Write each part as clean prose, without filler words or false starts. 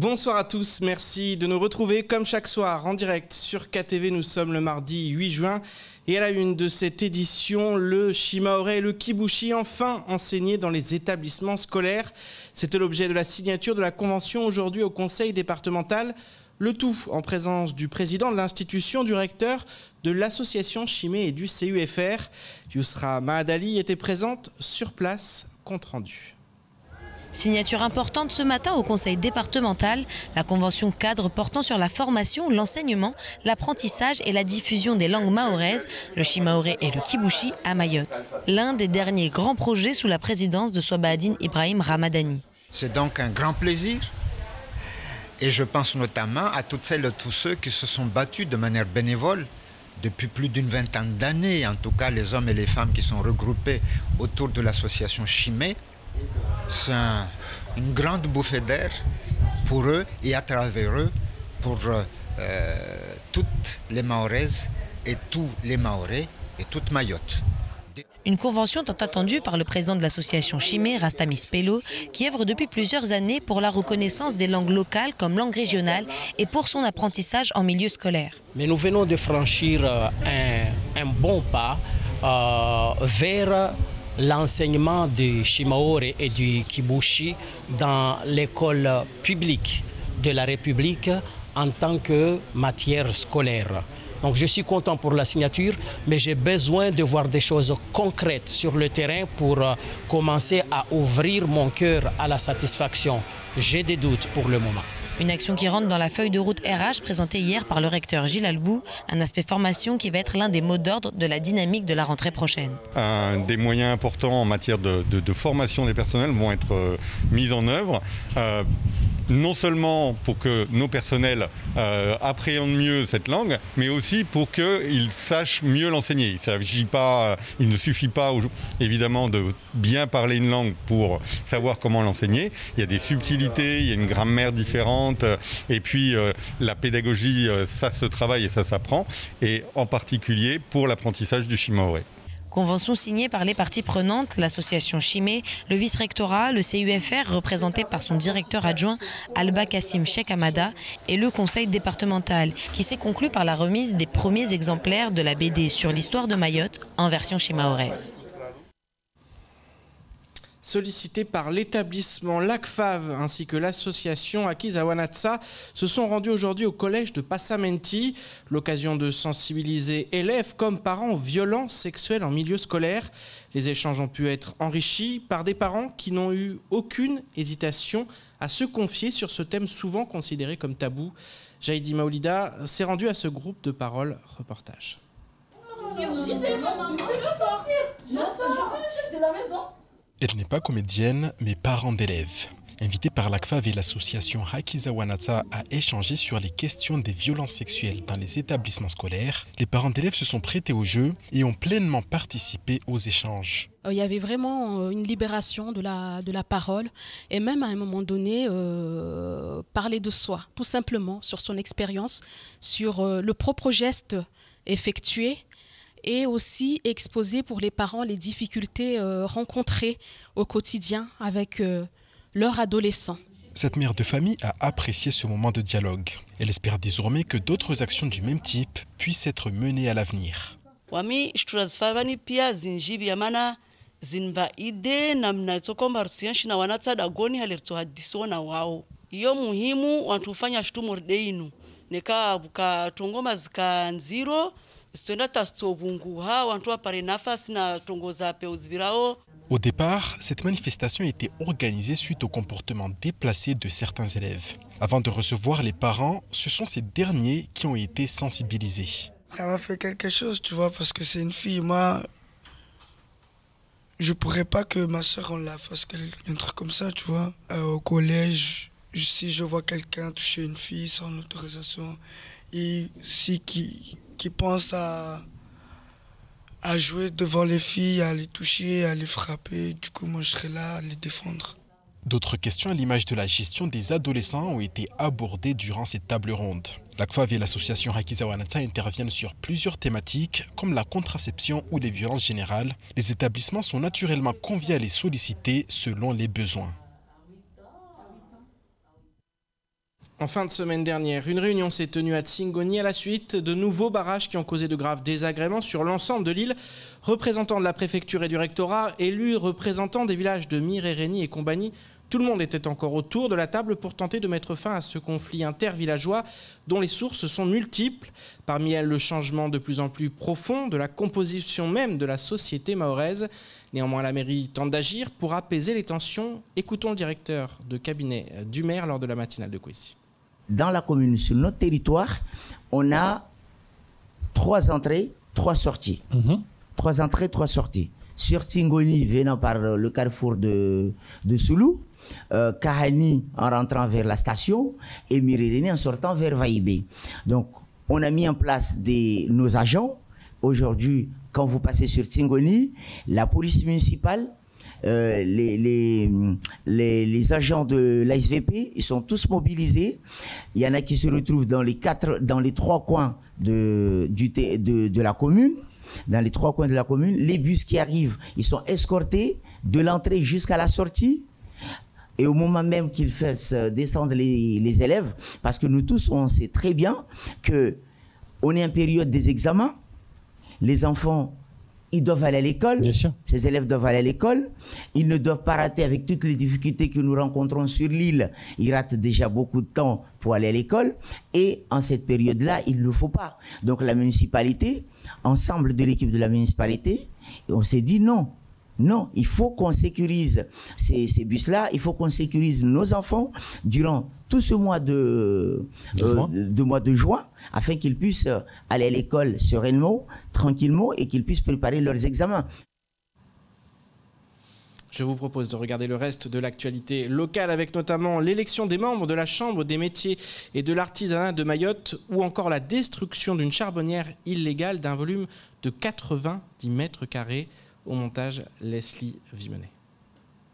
Bonsoir à tous, merci de nous retrouver comme chaque soir en direct sur KTV. Nous sommes le mardi 8 juin et à la une de cette édition, le shimaore et le kibushi enfin enseignés dans les établissements scolaires. C'était l'objet de la signature de la convention aujourd'hui au conseil départemental. Le tout en présence du président de l'institution, du recteur de l'association Chimé et du CUFR. Yousra Mahadali était présente sur place, compte rendu. Signature importante ce matin au conseil départemental, la convention cadre portant sur la formation, l'enseignement, l'apprentissage et la diffusion des langues mahoraises, le shimaore et le kibushi à Mayotte. L'un des derniers grands projets sous la présidence de Swabahadine Ibrahim Ramadani. C'est donc un grand plaisir et je pense notamment à toutes celles et tous ceux qui se sont battus de manière bénévole depuis plus d'une vingtaine d'années, en tout cas les hommes et les femmes qui sont regroupés autour de l'association Chimé. C'est une grande bouffée d'air pour eux et à travers eux pour toutes les Mahoraises et tous les Mahorais et toute Mayotte. Une convention tant attendue par le président de l'association Chimé, Rastamis Pello, qui œuvre depuis plusieurs années pour la reconnaissance des langues locales comme langue régionale et pour son apprentissage en milieu scolaire. Mais nous venons de franchir un bon pas vers l'enseignement du shimaore et du kibushi dans l'école publique de la République en tant que matière scolaire. Donc je suis content pour la signature, mais j'ai besoin de voir des choses concrètes sur le terrain pour commencer à ouvrir mon cœur à la satisfaction. J'ai des doutes pour le moment. Une action qui rentre dans la feuille de route RH présentée hier par le recteur Gilles Albou, un aspect formation qui va être l'un des mots d'ordre de la dynamique de la rentrée prochaine. Des moyens importants en matière de formation des personnels vont être mis en œuvre. Non seulement pour que nos personnels appréhendent mieux cette langue, mais aussi pour qu'ils sachent mieux l'enseigner. Il ne suffit pas évidemment de bien parler une langue pour savoir comment l'enseigner. Il y a des subtilités, il y a une grammaire différente, et puis la pédagogie, ça se travaille et ça s'apprend, et en particulier pour l'apprentissage du shimaore. Convention signée par les parties prenantes, l'association Chimé, le vice-rectorat, le CUFR représenté par son directeur adjoint Alba Kassim Cheikh Amada et le conseil départemental qui s'est conclu par la remise des premiers exemplaires de la BD sur l'histoire de Mayotte en version shimaoraise. Sollicités par l'établissement LACFAV ainsi que l'association Akizawanatsa se sont rendus aujourd'hui au collège de Passamenti. L'occasion de sensibiliser élèves comme parents aux violences sexuelles en milieu scolaire. Les échanges ont pu être enrichis par des parents qui n'ont eu aucune hésitation à se confier sur ce thème souvent considéré comme tabou. Jaïdi Maoulida s'est rendu à ce groupe de parole reportage. Elle n'est pas comédienne, mais parent d'élèves. Invitée par l'ACFAV et l'association Akizawanatsa à échanger sur les questions des violences sexuelles dans les établissements scolaires, les parents d'élèves se sont prêtés au jeu et ont pleinement participé aux échanges. Il y avait vraiment une libération de la parole et même à un moment donné, parler de soi, tout simplement, sur son expérience, sur le propre geste effectué, et aussi exposer pour les parents les difficultés rencontrées au quotidien avec leur adolescent. Cette mère de famille a apprécié ce moment de dialogue. Elle espère désormais que d'autres actions du même type puissent être menées à l'avenir. Au départ, cette manifestation était organisée suite au comportement déplacé de certains élèves. Avant de recevoir les parents, ce sont ces derniers qui ont été sensibilisés. Ça m'a fait quelque chose, tu vois, parce que c'est une fille. Moi, je pourrais pas que ma soeur on la fasse un truc comme ça, tu vois. Au collège, si je vois quelqu'un toucher une fille sans autorisation, et si qui pense à jouer devant les filles, à les toucher, à les frapper, du coup moi je serai là à les défendre. D'autres questions à l'image de la gestion des adolescents ont été abordées durant cette table ronde. L'ACFAV et l'association Akizawanatsa interviennent sur plusieurs thématiques comme la contraception ou les violences générales. Les établissements sont naturellement conviés à les solliciter selon les besoins. En fin de semaine dernière, une réunion s'est tenue à Tsingoni à la suite de nouveaux barrages qui ont causé de graves désagréments sur l'ensemble de l'île. Représentants de la préfecture et du rectorat, élus, représentants des villages de Myre, Rény et compagnie, tout le monde était encore autour de la table pour tenter de mettre fin à ce conflit intervillageois dont les sources sont multiples. Parmi elles, le changement de plus en plus profond de la composition même de la société mahoraise. Néanmoins, la mairie tente d'agir pour apaiser les tensions. Écoutons le directeur de cabinet du maire lors de la matinale de Kwesi. Dans la commune, sur notre territoire, on a 3 entrées, 3 sorties. 3 entrées, 3 sorties. Sur Tsingoni, venant par le carrefour de Soulou, Kahani en rentrant vers la station et Myre Rény en sortant vers Vaïbé. Donc, on a mis en place nos agents. Aujourd'hui, quand vous passez sur Tsingoni, la police municipale, les agents de l'ASVP, ils sont tous mobilisés. Il y en a qui se retrouvent dans les 3 coins de la commune. Dans les 3 coins de la commune, les bus qui arrivent, ils sont escortés de l'entrée jusqu'à la sortie. Et au moment même qu'ils fassent descendre les élèves, parce que nous tous, on sait très bien qu'on est en période des examens, les enfants, ils doivent aller à l'école, ces élèves doivent aller à l'école, ils ne doivent pas rater avec toutes les difficultés que nous rencontrons sur l'île, ils ratent déjà beaucoup de temps pour aller à l'école, et en cette période-là, il ne le faut pas. Donc la municipalité, ensemble de l'équipe de la municipalité, on s'est dit non, il faut qu'on sécurise ces bus-là, il faut qu'on sécurise nos enfants durant tout ce mois de juin, afin qu'ils puissent aller à l'école sereinement, tranquillement, et qu'ils puissent préparer leurs examens. Je vous propose de regarder le reste de l'actualité locale avec notamment l'élection des membres de la Chambre des métiers et de l'artisanat de Mayotte ou encore la destruction d'une charbonnière illégale d'un volume de 90 mètres carrés. Au montage, Leslie Vimonet.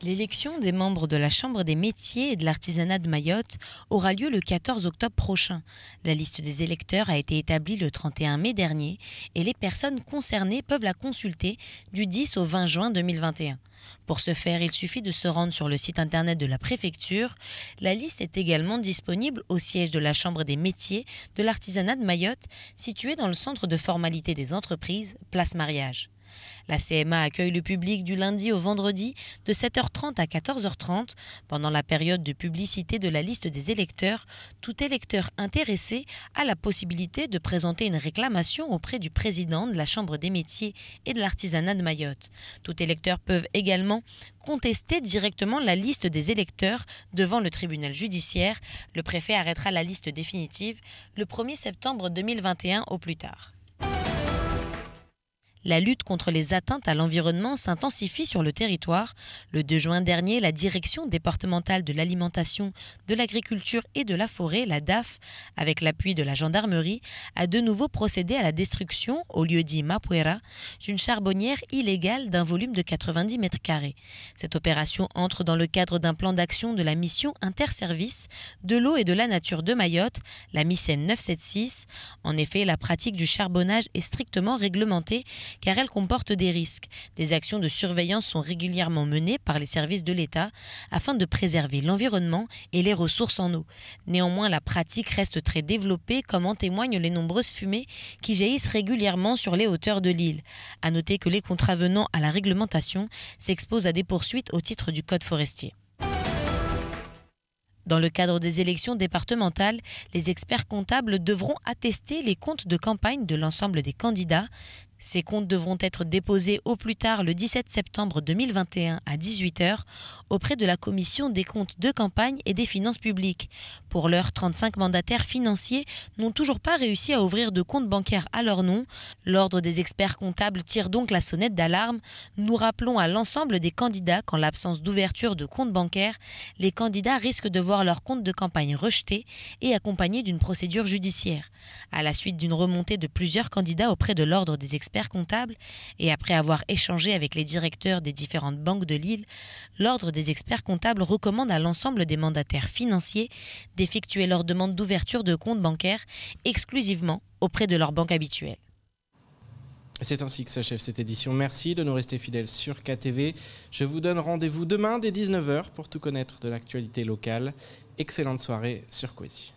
L'élection des membres de la Chambre des métiers et de l'artisanat de Mayotte aura lieu le 14 octobre prochain. La liste des électeurs a été établie le 31 mai dernier et les personnes concernées peuvent la consulter du 10 au 20 juin 2021. Pour ce faire, il suffit de se rendre sur le site internet de la préfecture. La liste est également disponible au siège de la Chambre des métiers de l'artisanat de Mayotte, situé dans le centre de formalité des entreprises, Place Mariage. La CMA accueille le public du lundi au vendredi de 7h30 à 14h30. Pendant la période de publicité de la liste des électeurs, tout électeur intéressé a la possibilité de présenter une réclamation auprès du président de la Chambre des métiers et de l'artisanat de Mayotte. Tout électeur peut également contester directement la liste des électeurs devant le tribunal judiciaire. Le préfet arrêtera la liste définitive le 1er septembre 2021 au plus tard. La lutte contre les atteintes à l'environnement s'intensifie sur le territoire. Le 2 juin dernier, la Direction départementale de l'alimentation, de l'agriculture et de la forêt, la DAF, avec l'appui de la gendarmerie, a de nouveau procédé à la destruction, au lieu dit Mapuera, d'une charbonnière illégale d'un volume de 90 mètres carrés. Cette opération entre dans le cadre d'un plan d'action de la mission interservice de l'eau et de la nature de Mayotte, la MICEN 976. En effet, la pratique du charbonnage est strictement réglementée car elle comporte des risques. Des actions de surveillance sont régulièrement menées par les services de l'État afin de préserver l'environnement et les ressources en eau. Néanmoins, la pratique reste très développée, comme en témoignent les nombreuses fumées qui jaillissent régulièrement sur les hauteurs de l'île. À noter que les contrevenants à la réglementation s'exposent à des poursuites au titre du Code forestier. Dans le cadre des élections départementales, les experts comptables devront attester les comptes de campagne de l'ensemble des candidats. Ces comptes devront être déposés au plus tard le 17 septembre 2021 à 18h auprès de la Commission des comptes de campagne et des finances publiques. Pour l'heure, 35 mandataires financiers n'ont toujours pas réussi à ouvrir de compte bancaire à leur nom. L'Ordre des experts comptables tire donc la sonnette d'alarme. Nous rappelons à l'ensemble des candidats qu'en l'absence d'ouverture de compte bancaire, les candidats risquent de voir leur compte de campagne rejeté et accompagné d'une procédure judiciaire. À la suite d'une remontée de plusieurs candidats auprès de l'Ordre des experts comptables et après avoir échangé avec les directeurs des différentes banques de l'île, l'Ordre des experts comptables recommande à l'ensemble des mandataires financiers d'effectuer leur demande d'ouverture de compte bancaire exclusivement auprès de leur banque habituelle. C'est ainsi que s'achève cette édition. Merci de nous rester fidèles sur KTV. Je vous donne rendez-vous demain dès 19h pour tout connaître de l'actualité locale. Excellente soirée sur Kwesi.